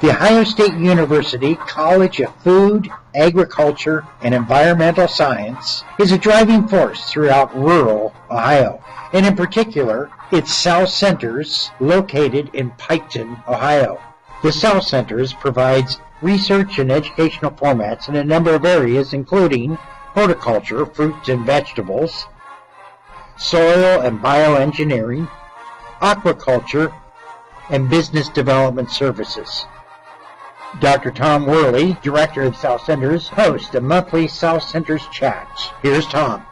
The Ohio State University College of Food, Agriculture, and Environmental Science is a driving force throughout rural Ohio, and in particular, its South Centers located in Piketon, Ohio. The South Centers provides research and educational formats in a number of areas, including horticulture, fruits and vegetables, soil and bioengineering, aquaculture, and business development services. Dr. Tom Worley, Director of South Centers, hosts a monthly South Centers chat. Here's Tom.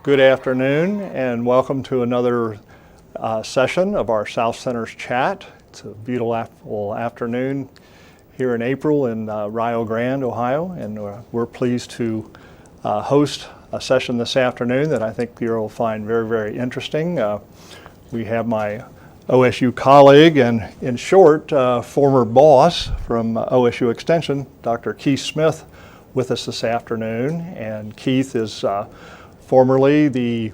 Good afternoon and welcome to another session of our South Centers chat. It's a beautiful afternoon here in April in Rio Grande, Ohio, and we're pleased to host a session this afternoon that I think you'll find very, very interesting. We have my OSU colleague and, in short, former boss from OSU Extension, Dr. Keith Smith, with us this afternoon. And Keith is formerly the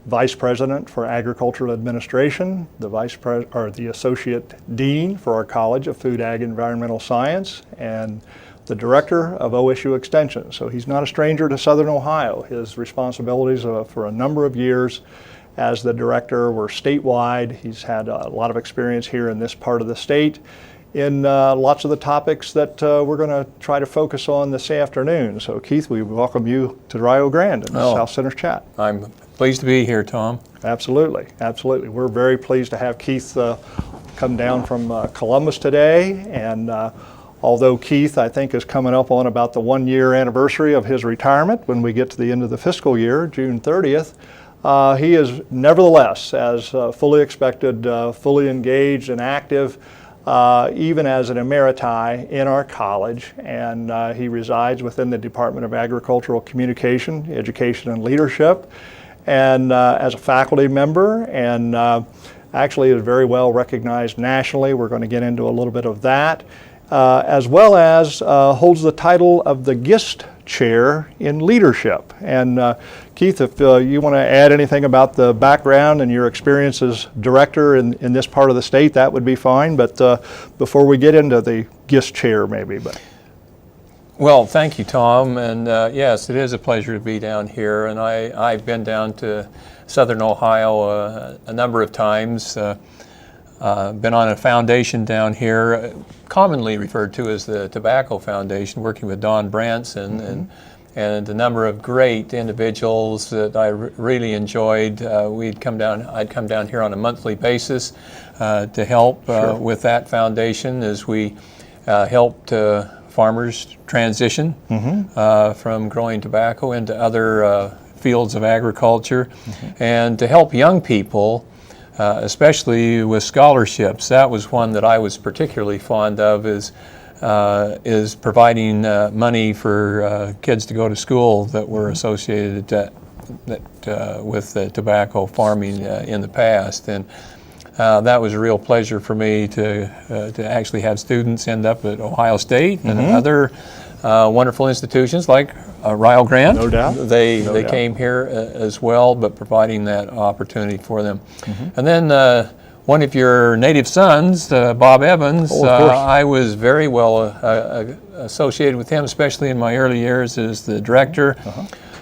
Vice President for Agricultural Administration, the Associate Dean for our College of Food, Ag, and Environmental Science, and the Director of OSU Extension. So he's not a stranger to Southern Ohio. His responsibilities for a number of years as the director were statewide. He's had a lot of experience here in this part of the state in lots of the topics that we're going to try to focus on this afternoon. So Keith, we welcome you to Rio Grande and the South Centers chat. I'm pleased to be here, Tom. Absolutely, absolutely. We're very pleased to have Keith come down from Columbus today, and although Keith, I think, is coming up on about the 1-year anniversary of his retirement when we get to the end of the fiscal year, June 30th, he is nevertheless, as fully expected, fully engaged and active, even as an emeriti in our college, and he resides within the Department of Agricultural Communication, Education, and Leadership, and as a faculty member, and actually is very well recognized nationally. We're going to get into a little bit of that, as well as holds the title of the Gist Chair in Leadership. And Keith, if you want to add anything about the background and your experience as director in this part of the state, that would be fine. But before we get into the Gist Chair, maybe. Well, thank you, Tom. And yes, it is a pleasure to be down here. And I've been down to Southern Ohio a number of times. Been on a foundation down here, commonly referred to as the Tobacco Foundation, working with Don Branson and a number of great individuals that I really enjoyed. I'd come down here on a monthly basis to help with that foundation as we helped farmers transition from growing tobacco into other fields of agriculture, and to help young people, especially with scholarships. That was one that I was particularly fond of, is providing money for kids to go to school that were associated with tobacco farming in the past. And that was a real pleasure for me to actually have students end up at Ohio State and other wonderful institutions like Rio Grande. No doubt. They came here as well, but providing that opportunity for them. And then one of your native sons, Bob Evans, I was very well associated with him, especially in my early years as the director.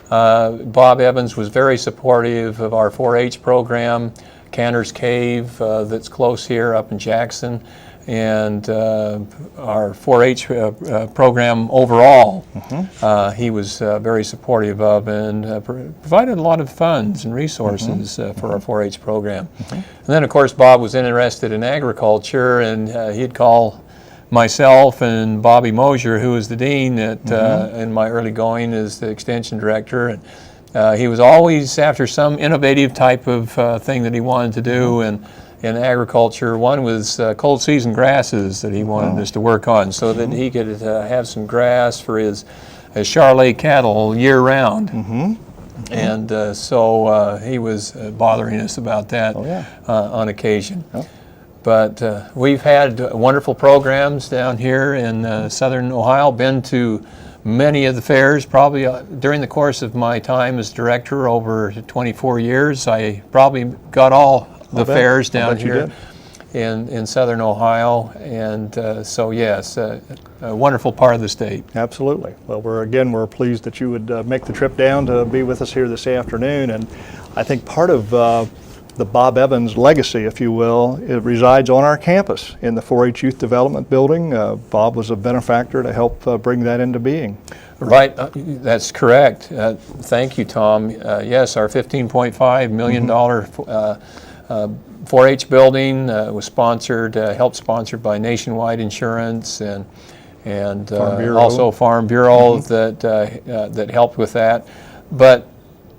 Bob Evans was very supportive of our 4-H program, Cantor's Cave, that's close here up in Jackson, and our 4-H program overall. He was very supportive of and provided a lot of funds and resources for our 4-H program. And then, of course, Bob was interested in agriculture, and he'd call myself and Bobby Mosier, who was the dean in my early going as the extension director. And he was always after some innovative type of thing that he wanted to do. And in agriculture, one was cold season grasses that he wanted us to work on, so that he could have some grass for his Charolais cattle year round. And so he was bothering us about that on occasion. But we've had wonderful programs down here in Southern Ohio, been to many of the fairs, probably during the course of my time as director over 24 years. I probably got all the fairs down here. in southern Ohio, and so yes, a wonderful part of the state. Absolutely. Well, we're pleased that you would make the trip down to be with us here this afternoon, and I think part of the Bob Evans legacy, if you will, it resides on our campus in the 4-H Youth Development Building. Bob was a benefactor to help bring that into being. Right, that's correct. Thank you, Tom. Yes, our $15.5 million 4-H building was sponsored, helped sponsored by Nationwide Insurance and also Farm Bureau that helped with that. But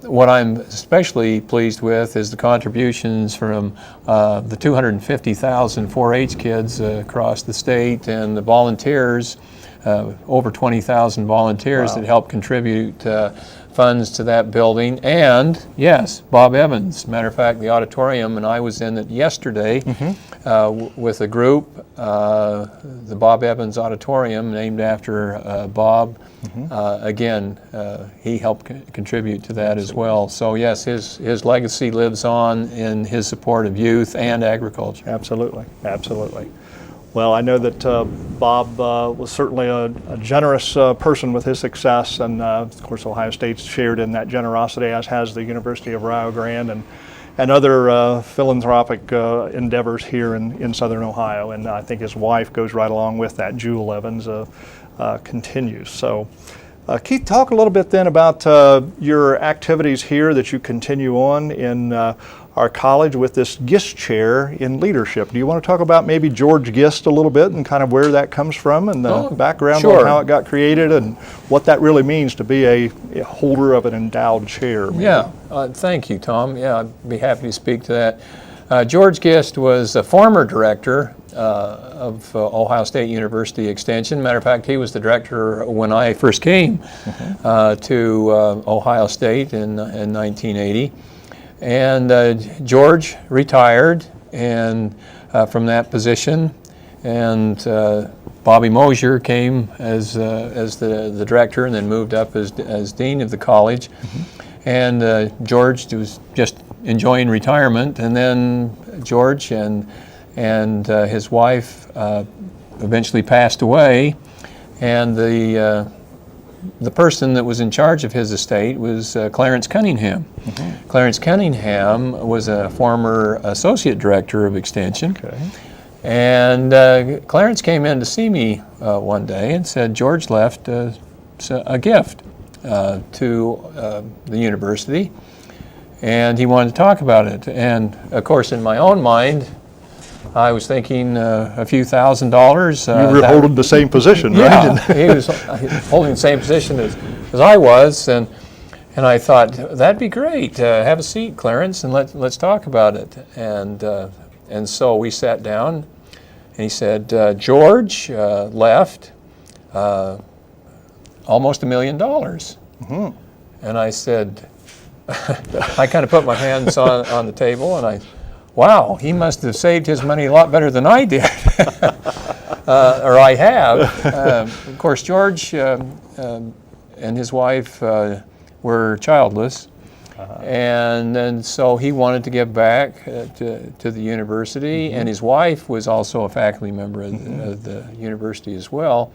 what I'm especially pleased with is the contributions from the 250,000 4-H kids across the state and the volunteers, over 20,000 volunteers that helped contribute funds to that building. And yes, Bob Evans, matter of fact, the auditorium, and I was in it yesterday with a group, the Bob Evans Auditorium, named after Bob. Again, he helped contribute to that as well. So yes, his legacy lives on in his support of youth and agriculture. Absolutely, absolutely. Well, I know that Bob was certainly a generous person with his success, and of course Ohio State's shared in that generosity, as has the University of Rio Grande and other philanthropic endeavors here in Southern Ohio. And I think his wife goes right along with that. Jewel Evans continues. So Keith, talk a little bit then about your activities here that you continue on in our college with this Gist Chair in Leadership. Do you want to talk about maybe George Gist a little bit and kind of where that comes from and the background on how it got created and what that really means to be a holder of an endowed chair? Maybe? Yeah, thank you, Tom. Yeah, I'd be happy to speak to that. George Gist was a former director of Ohio State University Extension. Matter of fact, he was the director when I first came to Ohio State in 1980. And George retired and from that position, and Bobby Mosier came as the director, and then moved up as dean of the college. And George was just enjoying retirement, and then George and his wife eventually passed away, and the person that was in charge of his estate was Clarence Cunningham. Clarence Cunningham was a former associate director of Extension. And Clarence came in to see me one day and said George left a gift to the university, and he wanted to talk about it. And of course, in my own mind, I was thinking a few $1,000s. You were holding the same position, yeah, right? he was holding the same position as I was, and I thought that'd be great. Have a seat, Clarence, and let's talk about it. And so we sat down, and he said George left almost $1 million. And I said, I kind of put my hands on the table, and wow, he must have saved his money a lot better than I did, or I have. Of course, George and his wife were childless, and so he wanted to give back to the university, and his wife was also a faculty member of the university as well,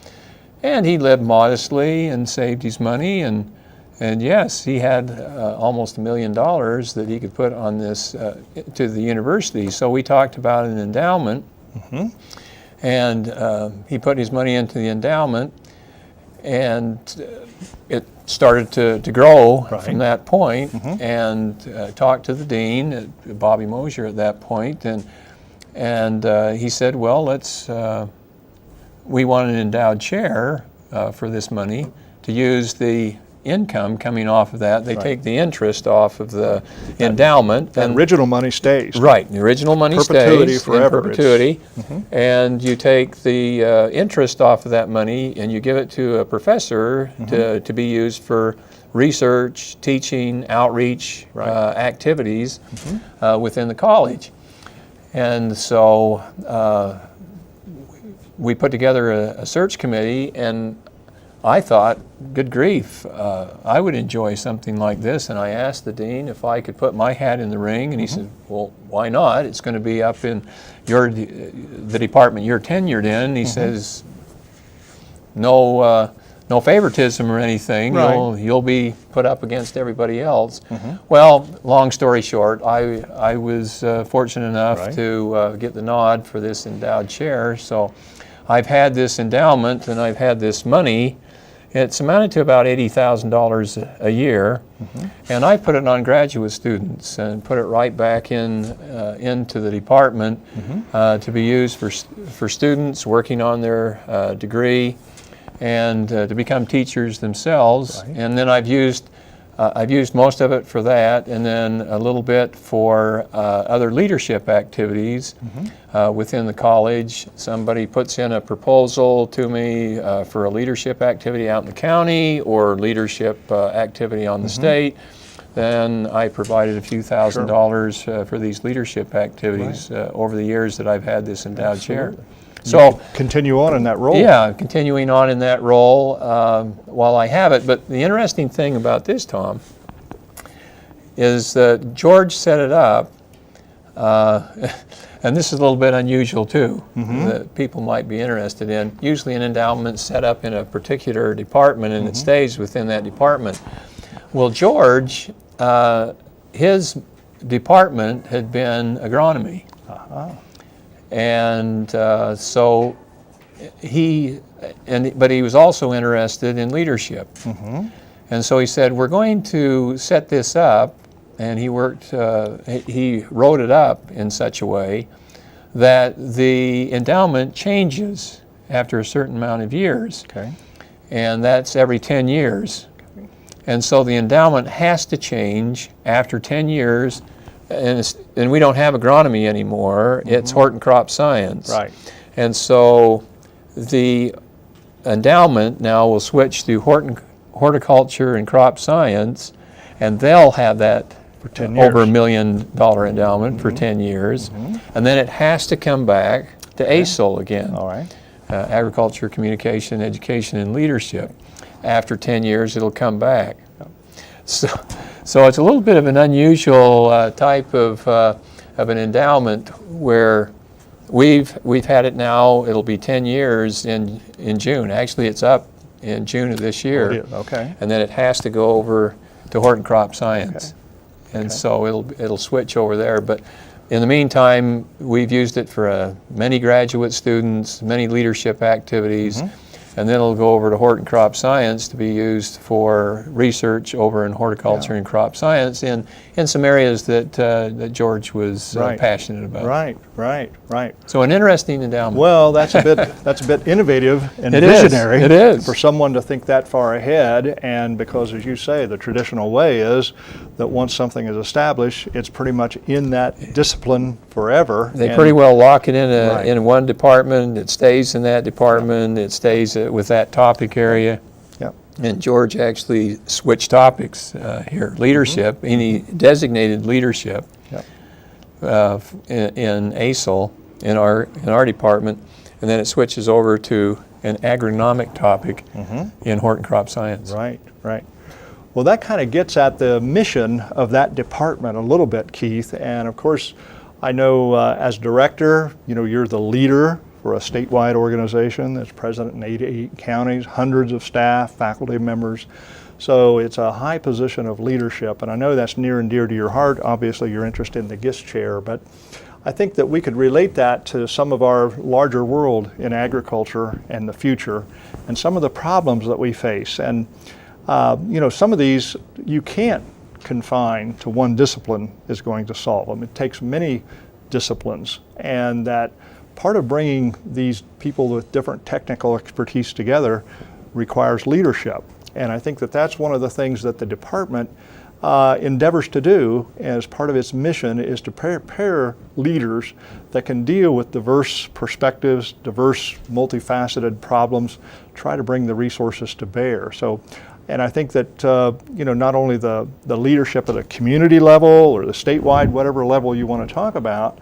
and he lived modestly and saved his money, and yes, he had almost $1 million that he could put on this to the university. So we talked about an endowment, and he put his money into the endowment, and it started to grow from that point. And talked to the dean, Bobby Mosier, at that point, and he said, "Well, we want an endowed chair for this money to use the income coming off of that. They take the interest off of the endowment. And original money stays. Right, the original money perpetuity stays forever. In perpetuity. And you take the interest off of that money and you give it to a professor to be used for research, teaching, outreach activities within the college. And so we put together a search committee, and I thought, good grief, I would enjoy something like this. And I asked the dean if I could put my hat in the ring, and he said, well, why not? It's going to be up in the department you're tenured in. He says, no favoritism or anything. Right. You'll be put up against everybody else. Well, long story short, I was fortunate enough to get the nod for this endowed chair. So I've had this endowment and I've had this money. It's amounted to about $80,000 a year, and I put it on graduate students and put it right back into the department to be used for students working on their degree and to become teachers themselves. Right. And then I've used most of it for that, and then a little bit for other leadership activities within the college. Somebody puts in a proposal to me for a leadership activity out in the county or leadership activity on the state. Then I provided a few $1,000s for these leadership activities over the years that I've had this endowed chair. So continue on in that role. Yeah, continuing on in that role while I have it. But the interesting thing about this, Tom, is that George set it up, and this is a little bit unusual too, that people might be interested in. Usually an endowment set up in a particular department and it stays within that department. Well, George, his department had been agronomy. And so but he was also interested in leadership. And so he said, we're going to set this up, and he wrote it up in such a way that the endowment changes after a certain amount of years. And that's every 10 years. And so the endowment has to change after 10 years. And we don't have agronomy anymore. It's horticulture and crop science. Right. And so the endowment now will switch to horticulture and crop science, and they'll have that for 10 years. Over $1 million endowment for 10 years. And then it has to come back to ACEL again. All right. Agriculture, Communication, Education, and Leadership. After 10 years, it'll come back. So it's a little bit of an unusual type of an endowment where we've had it now. It'll be 10 years in June. Actually, it's up in June of this year. Okay. And then it has to go over to horticulture and crop science. And so it'll switch over there. But in the meantime, we've used it for many graduate students, many leadership activities. And then it'll go over to horticulture and crop science to be used for research over in horticulture and crop science in some areas that George was passionate about. Right. So an interesting endowment. Well, that's a bit innovative and It visionary. It is for someone to think that far ahead. And because, as you say, the traditional way is that once something is established, it's pretty much in that discipline forever. They pretty well lock it in one department. It stays in that department. It stays with that topic area. And George actually switched topics here. Leadership, and he designated leadership in ACEL in our department, and then it switches over to an agronomic topic in horticulture and crop science. Right. Well, that kind of gets at the mission of that department a little bit, Keith. And of course, I know as director, you're the leader for a statewide organization that's present in 88 counties, hundreds of staff, faculty members. So it's a high position of leadership, and I know that's near and dear to your heart. Obviously, you're interested in the GIST chair, but I think that we could relate that to some of our larger world in agriculture and the future, and some of the problems that we face. And some of these you can't confine to one discipline is going to solve them. It takes many disciplines, and that part of bringing these people with different technical expertise together requires leadership. And I think that that's one of the things that the department endeavors to do as part of its mission, is to prepare leaders that can deal with diverse perspectives, diverse, multifaceted problems, try to bring the resources to bear. And I think that not only the leadership at a community level or the statewide, whatever level you want to talk about,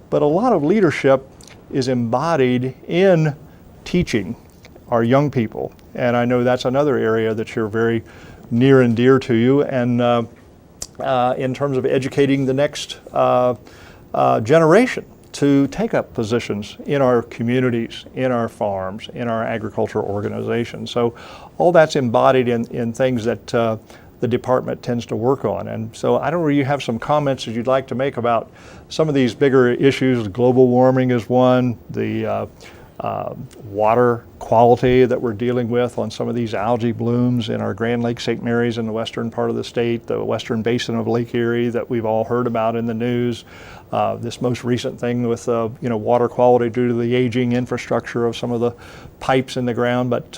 but a lot of leadership is embodied in teaching our young people and I know that's another area that you're very near and dear to you, and in terms of educating the next generation to take up positions in our communities, in our farms, in our agricultural organizations. So all that's embodied in things that the department tends to work on. And so I don't know, you have some comments that you'd like to make about some of these bigger issues. Global warming is one, the water quality that we're dealing with on some of these algae blooms in our Grand Lake St. Mary's in the western part of the state, the western basin of Lake Erie that we've all heard about in the news. This most recent thing with water quality due to the aging infrastructure of some of the pipes in the ground. But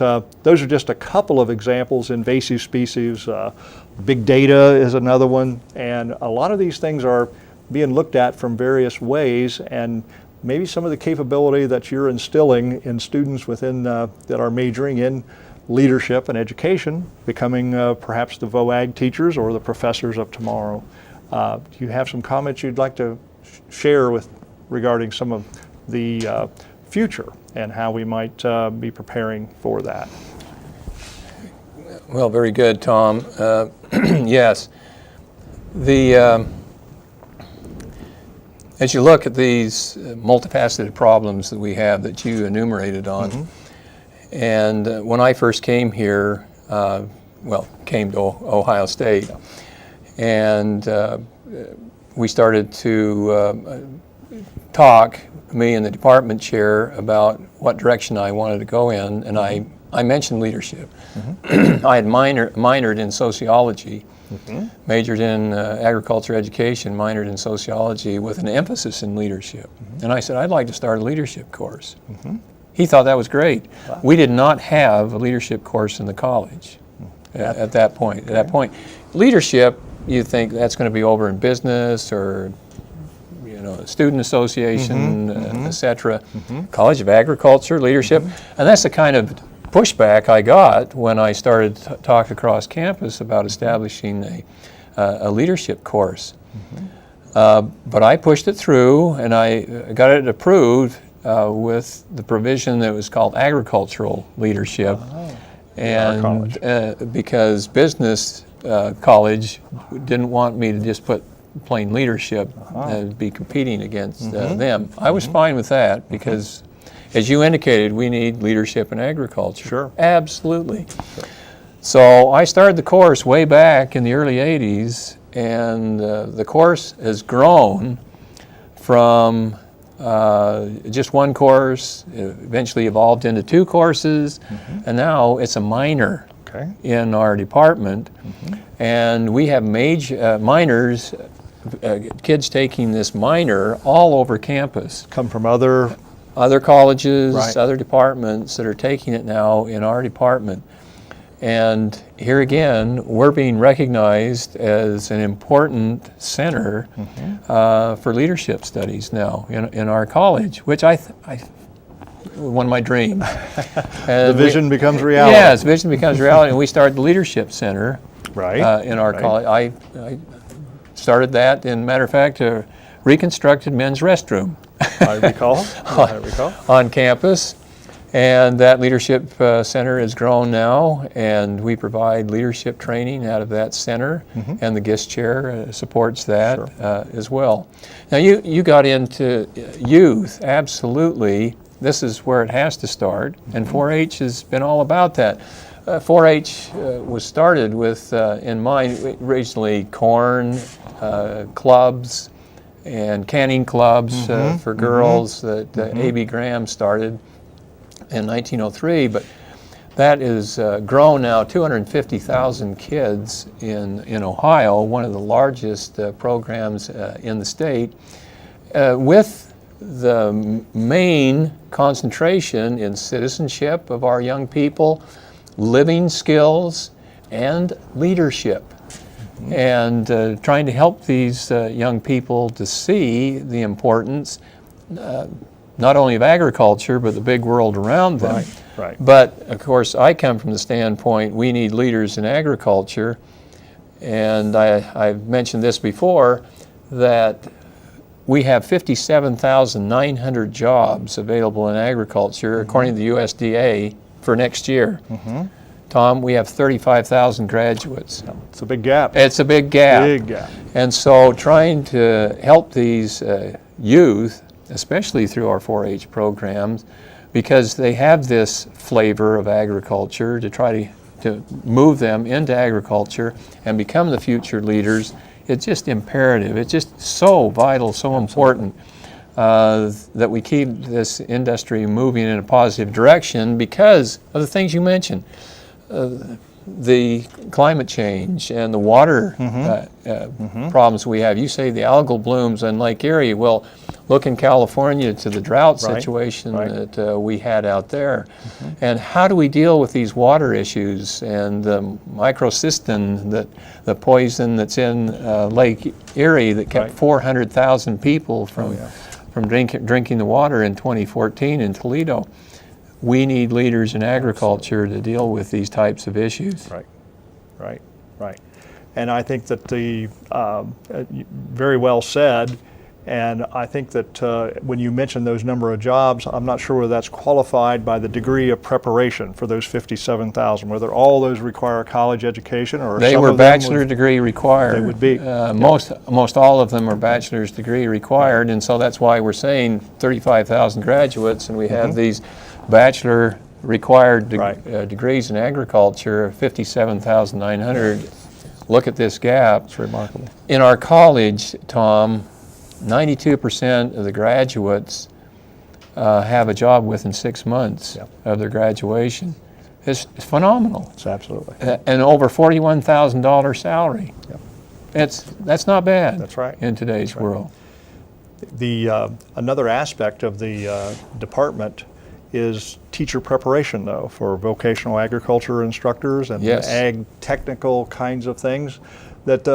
those are just a couple of examples. Invasive species, big data is another one, and a lot of these things are being looked at from various ways, and maybe some of the capability that you're instilling in students within that are majoring in leadership and education, becoming perhaps the VOAG teachers or the professors of tomorrow. Do you have some comments you'd like to share with regarding some of the future and how we might be preparing for that? Well, very good, Tom. Yes. As you look at these multifaceted problems that we have that you enumerated on, and when I first came here, came to Ohio State, and we started to talk, me and the department chair, about what direction I wanted to go in, and I mentioned leadership. I had minored in sociology, majored in agriculture education, minored in sociology with an emphasis in leadership. And I said, I'd like to start a leadership course. He thought that was great. Wow. We did not have a leadership course in the college at that point. At that point, leadership, you think that's going to be over in business or student association, etc. College of Agriculture, leadership, and that's the kind of pushback I got when I started to talk across campus about establishing a leadership course. But I pushed it through, and I got it approved with the provision that was called agricultural leadership, and because business college didn't want me to just put plain leadership and be competing against them. I was fine with that because, as you indicated, we need leadership in agriculture. Sure. Absolutely. Sure. So I started the course way back in the early 80s, and the course has grown from just one course, eventually evolved into 2 courses, and now it's a minor in our department. And we have minors, kids taking this minor all over campus. Come from other colleges, other departments that are taking it now in our department. And here again, we're being recognized as an important center for leadership studies now in our college, which one of my dreams. The vision becomes reality. Yes, vision becomes reality, and we started the Leadership Center in our college. I started that, in matter of fact, a reconstructed men's restroom. I recall. On campus. And that Leadership Center has grown now, and we provide leadership training out of that center, and the GIST chair supports that as well. Now you got into youth, absolutely. This is where it has to start, and 4-H has been all about that. 4-H was started with, in mind, originally corn clubs and canning clubs for girls that A.B. Graham started in 1903, but that is grown now 250,000 kids in Ohio, one of the largest programs in the state, with the main concentration in citizenship of our young people, living skills, and leadership. And trying to help these young people to see the importance not only of agriculture, but the big world around them. But of course, I come from the standpoint we need leaders in agriculture, and I've mentioned this before, that we have 57,900 jobs available in agriculture, according to the USDA, for next year. Tom, we have 35,000 graduates. It's a big gap. It's a big gap. Big gap. And so trying to help these youth, especially through our 4-H programs, because they have this flavor of agriculture, to try to move them into agriculture and become the future leaders, it's just imperative. It's just so vital, so important that we keep this industry moving in a positive direction because of the things you mentioned. The climate change and the water problems we have. You say the algal blooms on Lake Erie. Well, look in California to the drought situation that we had out there. And how do we deal with these water issues and the microcystin, the poison that's in Lake Erie that kept 400,000 people from drinking the water in 2014 in Toledo? We need leaders in agriculture to deal with these types of issues. Right. And I think that very well said. And I think that when you mention those number of jobs, I'm not sure whether that's qualified by the degree of preparation for those 57,000, whether all those require a college education or they were bachelor degree required. They would be. Most all of them are bachelor's degree required, and so that's why we're saying 35,000 graduates, and we have these bachelor required degrees in agriculture, 57,900. Look at this gap. It's remarkable. In our college, Tom, 92% of the graduates have a job within 6 months of their graduation. It's phenomenal. It's absolutely. And over $41,000 salary. That's not bad. That's right. In today's world. Another aspect of the department is teacher preparation, though, for vocational agriculture instructors and ag technical kinds of things, that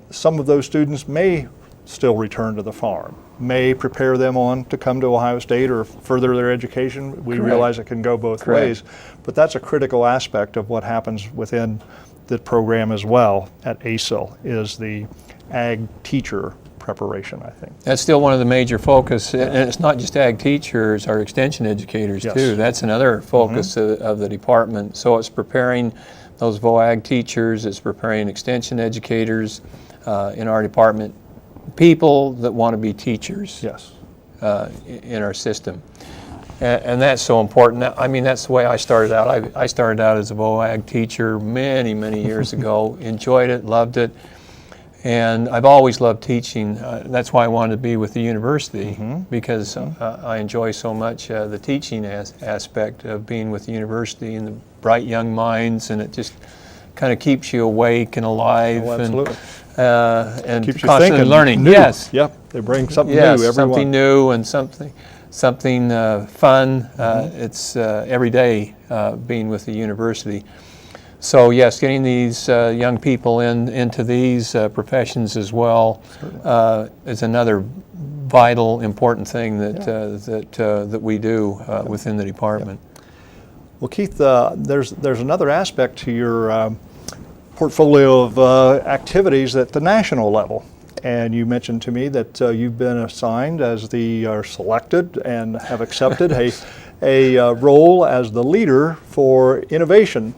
some of those students may still return to the farm, may prepare them on to come to Ohio State or further their education. We realize it can go both ways, but that's a critical aspect of what happens within the program as well at ACEL, is the ag teacher preparation, I think. That's still one of the major focus, and it's not just ag teachers, our extension educators too. That's another focus of the department. So it's preparing those VOAG teachers, it's preparing extension educators in our department, people that want to be teachers in our system. And that's so important. I mean, that's the way I started out. I started out as a VOAG teacher many, many years ago, enjoyed it, loved it. And I've always loved teaching. That's why I wanted to be with the university, because I enjoy so much the teaching aspect of being with the university and the bright young minds, and it just kind of keeps you awake and alive and keeps you constantly thinking, learning. New. Yes. Yep. They bring something new every something new and something fun. It's every day being with the university. So yes, getting these young people into these professions as well is another vital, important thing that we do within the department. Well, Keith, there's another aspect to your portfolio of activities at the national level, and you mentioned to me that you've been assigned or selected and have accepted a role as the leader for innovation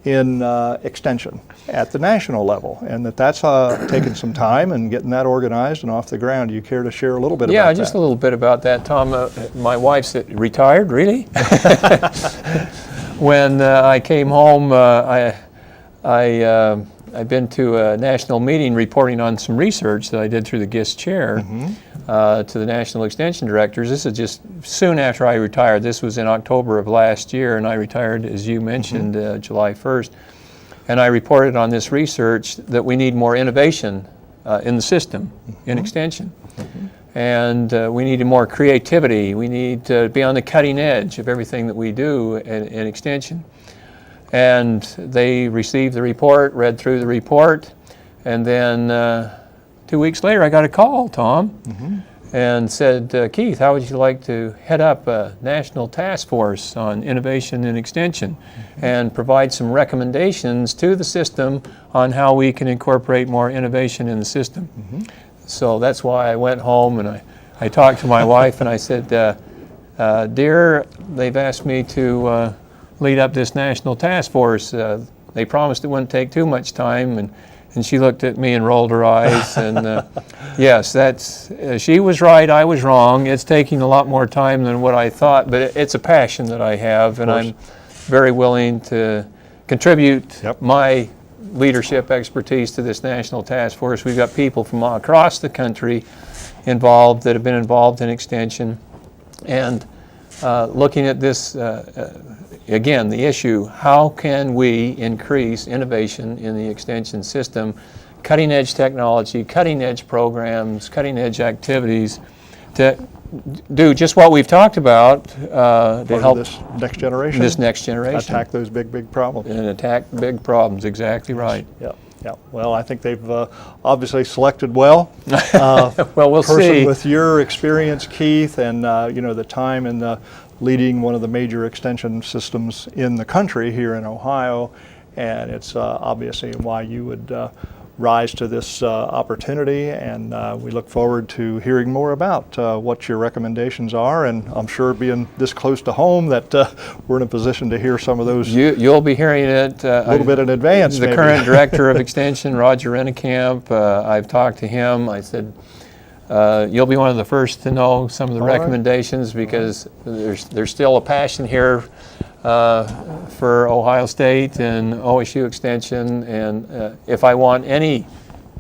in extension at the national level, and that's taken some time and getting that organized and off the ground. Do you care to share a little bit about that? Yeah, just a little bit about that, Tom. My wife's retired, really. When I came home, I've been to a national meeting reporting on some research that I did through the GIST chair to the national extension directors. This is just soon after I retired. This was in October of last year, and I retired, as you mentioned, July 1st. And I reported on this research that we need more innovation in the system, in extension. And we needed more creativity. We need to be on the cutting edge of everything that we do in extension. And they received the report, read through the report, and then 2 weeks later I got a call, Tom, and said, Keith, how would you like to head up a national task force on innovation and extension and provide some recommendations to the system on how we can incorporate more innovation in the system? So that's why I went home and I talked to my wife and I said, dear, they've asked me to lead up this national task force. They promised it wouldn't take too much time, and she looked at me and rolled her eyes. And yes, she was right, I was wrong. It's taking a lot more time than what I thought, but it's a passion that I have, and I'm very willing to contribute my leadership expertise to this national task force. We've got people from across the country involved that have been involved in extension, and looking at this, again, the issue, how can we increase innovation in the extension system, cutting edge technology, cutting edge programs, cutting edge activities to do just what we've talked about to help this next generation. Attack those big problems. And attack big problems, exactly right. Yeah. Yeah, well, I think they've obviously selected well. Well, we'll see. With your experience, Keith, and the time in leading one of the major extension systems in the country here in Ohio, and it's obviously why you would rise to this opportunity, and we look forward to hearing more about what your recommendations are, and I'm sure being this close to home that we're in a position to hear some of those. You'll be hearing it a little bit in advance. The current director of Extension, Roger Rennekamp, I've talked to him. I said, you'll be one of the first to know some of the recommendations, because there's still a passion here for Ohio State and OSU Extension, and if I want any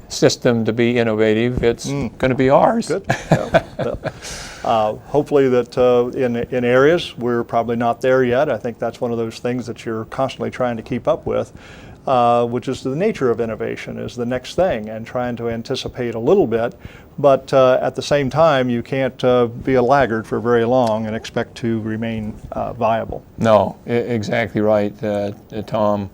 system to be innovative, it's going to be ours. Good. Hopefully that in areas we're probably not there yet. I think that's one of those things that you're constantly trying to keep up with, which is the nature of innovation is the next thing, and trying to anticipate a little bit. But at the same time, you can't be a laggard for very long and expect to remain viable. No, exactly right, Tom.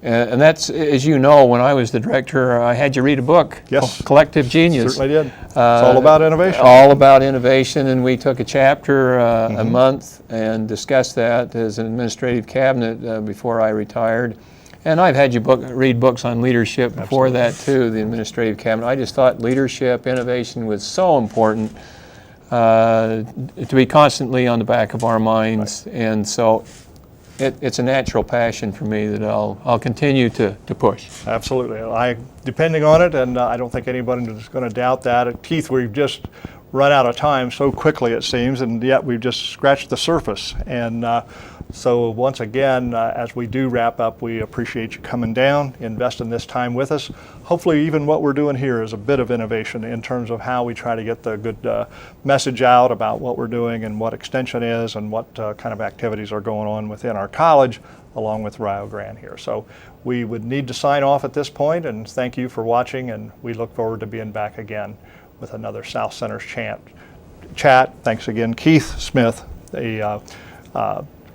And that's, as you know, when I was the director, I had you read a book, Collective Genius. Certainly did. It's all about innovation. All about innovation, and we took a chapter a month and discussed that as an administrative cabinet before I retired. And I've had you read books on leadership before that too, the administrative cabinet. I just thought leadership, innovation was so important to be constantly on the back of our minds. And so it's a natural passion for me that I'll continue to push. Absolutely. Depending on it, and I don't think anybody is going to doubt that. Keith, we've just run out of time so quickly, it seems, and yet we've just scratched the surface. And so once again, as we do wrap up, we appreciate you coming down, investing this time with us. Hopefully even what we're doing here is a bit of innovation in terms of how we try to get the good message out about what we're doing and what extension is and what kind of activities are going on within our college along with Rio Grande here. So we would need to sign off at this point, and thank you for watching, and we look forward to being back again with another South Center's chat. Thanks again, Keith Smith, the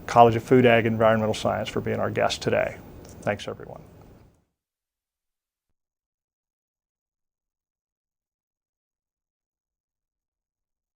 College of Food, Ag, and Environmental Science, for being our guest today. Thanks, everyone.